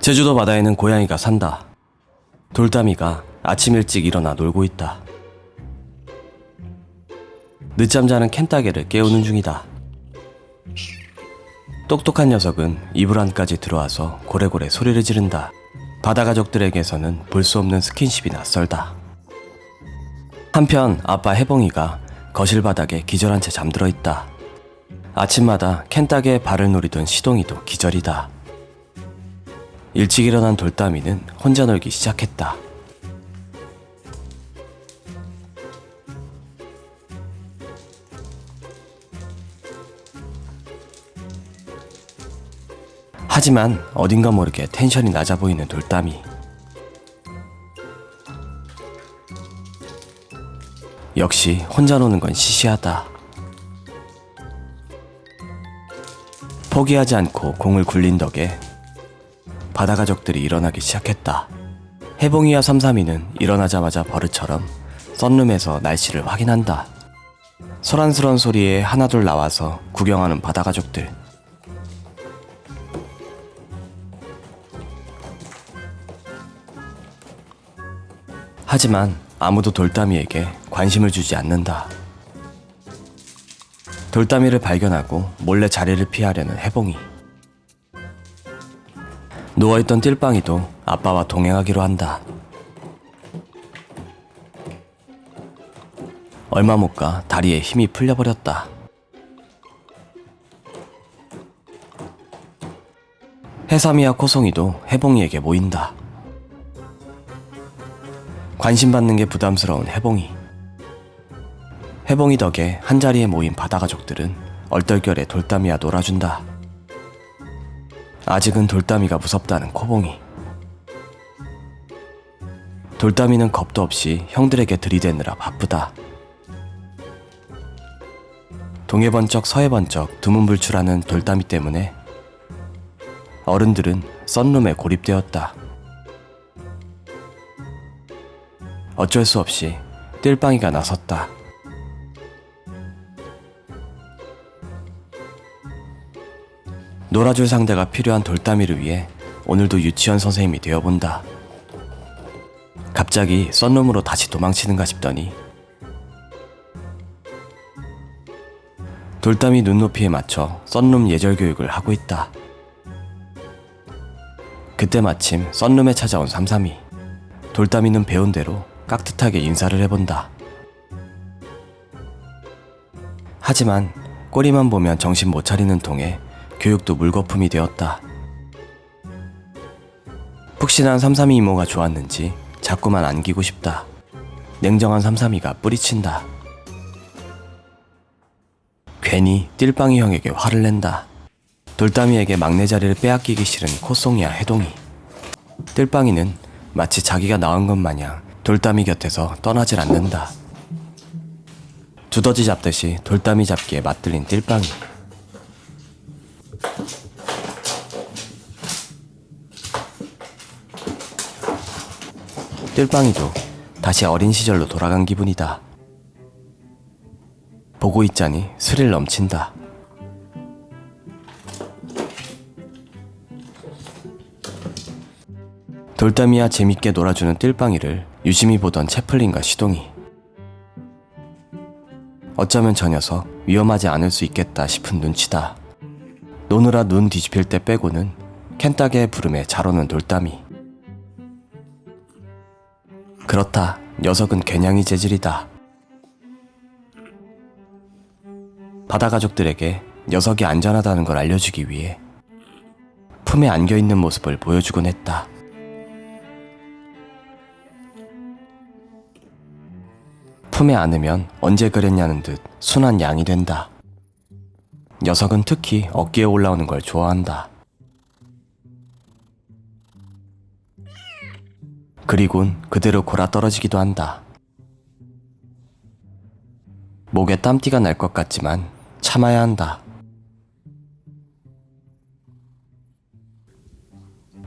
제주도 바다에는 고양이가 산다. 돌담이가 아침 일찍 일어나 놀고 있다. 늦잠 자는 켄따게를 깨우는 중이다. 똑똑한 녀석은 이불 안까지 들어와서 고래고래 소리를 지른다. 바다 가족들에게서는 볼 수 없는 스킨십이 낯설다. 한편 아빠 해봉이가 거실 바닥에 기절한 채 잠들어 있다. 아침마다 켄따게의 발을 노리던 시동이도 기절이다. 일찍 일어난 돌담이는 혼자 놀기 시작했다. 하지만 어딘가 모르게 텐션이 낮아 보이는 돌담이. 역시 혼자 노는 건 시시하다. 포기하지 않고 공을 굴린 덕에 바다 가족들이 일어나기 시작했다. 해봉이와 삼삼이는 일어나자마자 버릇처럼 썬룸에서 날씨를 확인한다. 소란스러운 소리에 하나둘 나와서 구경하는 바다 가족들. 하지만 아무도 돌담이에게 관심을 주지 않는다. 돌담이를 발견하고 몰래 자리를 피하려는 해봉이. 누워있던 띨빵이도 아빠와 동행하기로 한다. 얼마 못 가 다리에 힘이 풀려버렸다. 해삼이와 코송이도 해봉이에게 모인다. 관심받는 게 부담스러운 해봉이. 해봉이 덕에 한자리에 모인 바다 가족들은 얼떨결에 돌담이와 놀아준다. 아직은 돌담이가 무섭다는 코봉이. 돌담이는 겁도 없이 형들에게 들이대느라 바쁘다. 동해 번쩍 서해 번쩍 두문불출하는 돌담이 때문에 어른들은 썬룸에 고립되었다. 어쩔 수 없이 띨빵이가 나섰다. 놀아줄 상대가 필요한 돌담이를 위해 오늘도 유치원 선생님이 되어본다. 갑자기 썬룸으로 다시 도망치는가 싶더니 돌담이 눈높이에 맞춰 썬룸 예절 교육을 하고 있다. 그때 마침 썬룸에 찾아온 삼삼이. 돌담이는 배운 대로 깍듯하게 인사를 해본다. 하지만 꼬리만 보면 정신 못 차리는 통에 교육도 물거품이 되었다. 푹신한 삼삼이 이모가 좋았는지 자꾸만 안기고 싶다. 냉정한 삼삼이가 뿌리친다. 괜히 띨빵이 형에게 화를 낸다. 돌담이에게 막내 자리를 빼앗기기 싫은 코송이와 해동이. 띨빵이는 마치 자기가 낳은 것 마냥 돌담이 곁에서 떠나질 않는다. 두더지 잡듯이 돌담이 잡기에 맞들린 띨빵이. 띨빵이도 다시 어린 시절로 돌아간 기분이다. 보고 있자니 스릴 넘친다. 돌담이와 재밌게 놀아주는 띨빵이를 유심히 보던 채플린과 시동이. 어쩌면 저 녀석 위험하지 않을 수 있겠다 싶은 눈치다. 노느라 눈 뒤집힐 때 빼고는 켄따게의 부름에 잘 오는 돌담이. 그렇다, 녀석은 개냥이 재질이다. 바다 가족들에게 녀석이 안전하다는 걸 알려주기 위해 품에 안겨있는 모습을 보여주곤 했다. 품에 안으면 언제 그랬냐는 듯 순한 양이 된다. 녀석은 특히 어깨에 올라오는 걸 좋아한다. 그리곤 그대로 골아 떨어지기도 한다. 목에 땀띠가 날 것 같지만 참아야 한다.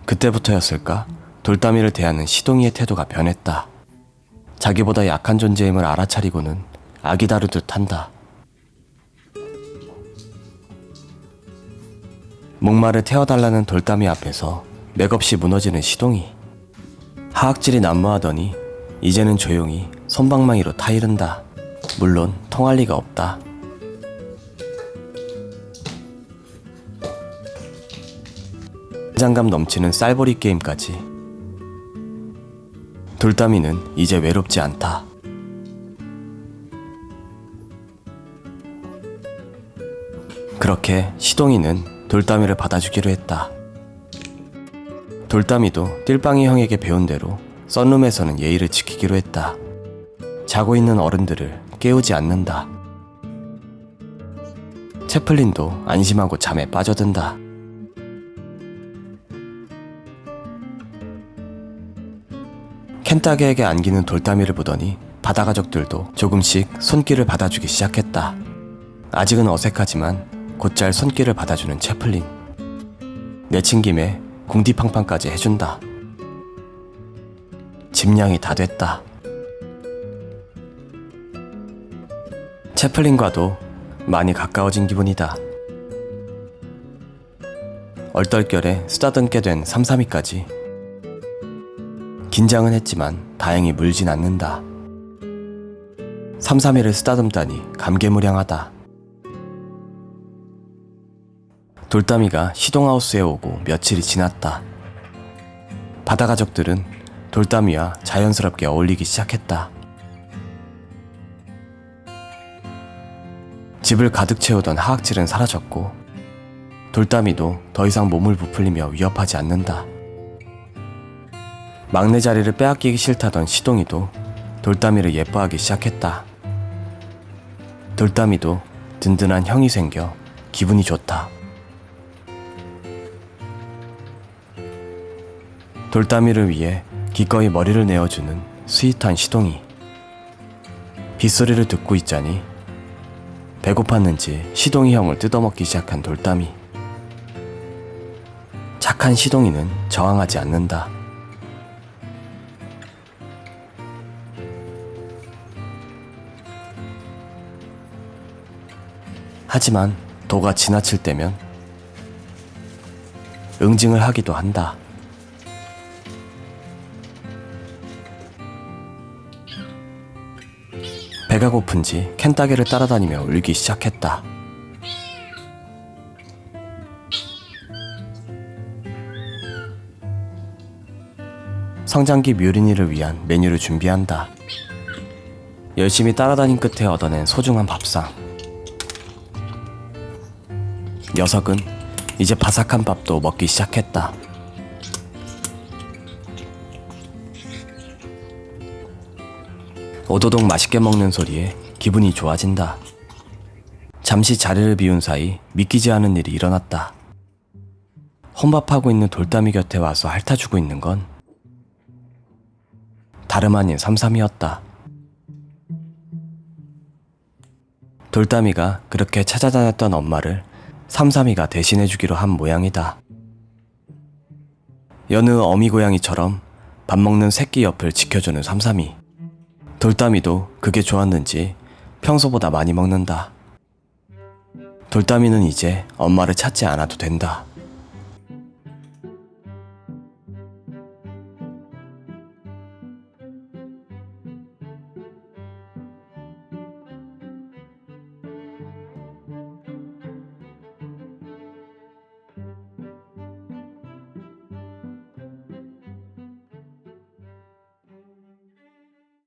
그때부터였을까? 돌담이를 대하는 시동이의 태도가 변했다. 자기보다 약한 존재임을 알아차리고는 아기 다루듯 한다. 목마를 태워달라는 돌담이 앞에서 맥없이 무너지는 시동이. 하악질이 난무하더니 이제는 조용히 솜방망이로 타이른다. 물론 통할 리가 없다. 긴장감 넘치는 쌀보리 게임까지. 돌담이는 이제 외롭지 않다. 그렇게 시동이는 돌담이를 받아주기로 했다. 돌담이도 띨빵이 형에게 배운 대로 썬룸에서는 예의를 지키기로 했다. 자고 있는 어른들을 깨우지 않는다. 채플린도 안심하고 잠에 빠져든다. 켄타게에게 안기는 돌담이를 보더니 바다가족들도 조금씩 손길을 받아주기 시작했다. 아직은 어색하지만 곧잘 손길을 받아주는 채플린. 내친 김에 궁디팡팡까지 해준다. 짐량이 다 됐다. 채플린과도 많이 가까워진 기분이다. 얼떨결에 쓰다듬게 된 삼삼이까지. 긴장은 했지만 다행히 물진 않는다. 삼삼이를 쓰다듬다니 감개무량하다. 돌담이가 시동하우스에 오고 며칠이 지났다. 바다가족들은 돌담이와 자연스럽게 어울리기 시작했다. 집을 가득 채우던 하악질은 사라졌고 돌담이도 더 이상 몸을 부풀리며 위협하지 않는다. 막내 자리를 빼앗기기 싫다던 시동이도 돌담이를 예뻐하기 시작했다. 돌담이도 든든한 형이 생겨 기분이 좋다. 돌담이를 위해 기꺼이 머리를 내어주는 스윗한 시동이. 빗소리를 듣고 있자니 배고팠는지 시동이 형을 뜯어먹기 시작한 돌담이. 착한 시동이는 저항하지 않는다. 하지만 도가 지나칠 때면 응징을 하기도 한다. 배가 고픈지 켄따게를 따라다니며 울기 시작했다. 성장기 뮤린이를 위한 메뉴를 준비한다. 열심히 따라다닌 끝에 얻어낸 소중한 밥상. 녀석은 이제 바삭한 밥도 먹기 시작했다. 오도독 맛있게 먹는 소리에 기분이 좋아진다. 잠시 자리를 비운 사이 믿기지 않은 일이 일어났다. 혼밥하고 있는 돌담이 곁에 와서 핥아주고 있는 건 다름 아닌 삼삼이었다. 돌담이가 그렇게 찾아다녔던 엄마를 삼삼이가 대신해주기로 한 모양이다. 여느 어미 고양이처럼 밥 먹는 새끼 옆을 지켜주는 삼삼이. 돌담이도 그게 좋았는지 평소보다 많이 먹는다. 돌담이는 이제 엄마를 찾지 않아도 된다.